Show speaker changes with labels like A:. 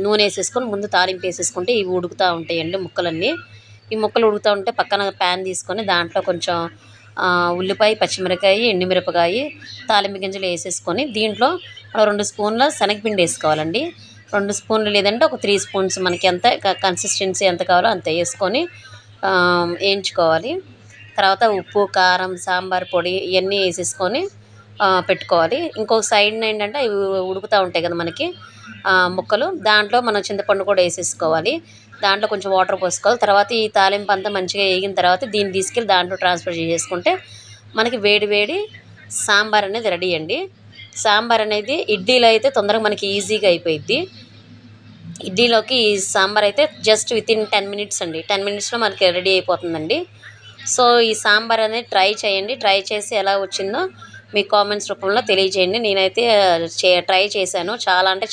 A: నూనె వేసేసుకొని ముందు తాలింపు వేసేసుకుంటే ఇవి ఉడుకుతూ ఉంటాయండి ముక్కలన్నీ. ఈ ముక్కలు ఉడుకుతూ ఉంటే పక్కన ప్యాన్ తీసుకొని దాంట్లో కొంచెం ఉల్లిపాయ, పచ్చిమిరపకాయ, ఎండుమిరపకాయ, తాలింపు గింజలు వేసేసుకొని దీంట్లో 2 స్పూన్ల శనగపిండి వేసుకోవాలండి. 2 స్పూన్లు లేదంటే ఒక 3 స్పూన్స్ మనకి ఎంత కన్సిస్టెన్సీ ఎంత కావాలో అంత వేసుకొని వేయించుకోవాలి. తర్వాత ఉప్పు, కారం, సాంబార్ పొడి ఇవన్నీ వేసేసుకొని పెట్టుకోవాలి. ఇంకొక సైడ్న ఏంటంటే ఇవి ఉడుకుతూ ఉంటాయి కదా మనకి ముక్కలు, దాంట్లో మనం చింతపండు కూడా వేసేసుకోవాలి. దాంట్లో కొంచెం వాటర్ పోసుకోవాలి. తర్వాత ఈ తాలింపు అంతా మంచిగా వేగిన తర్వాత దీన్ని తీసుకెళ్ళి దాంట్లో ట్రాన్స్ఫర్ చేసేసుకుంటే మనకి వేడి వేడి సాంబార్ అనేది రెడీ అండి. సాంబార్ అనేది ఇడ్లీలో అయితే తొందరగా మనకి ఈజీగా అయిపోయిద్ది. ఇడ్లీలోకి ఈ సాంబార్ అయితే జస్ట్ వితిన్ 10 మినిట్స్ అండి. 10 మినిట్స్లో మనకి రెడీ అయిపోతుందండి. సో ఈ సాంబార్ అనేది ట్రై చేయండి. ట్రై చేసి ఎలా వచ్చిందో మీ కామెంట్స్ రూపంలో తెలియజేయండి. నేనైతే ట్రై చేశాను. చాలా అంటే చాలా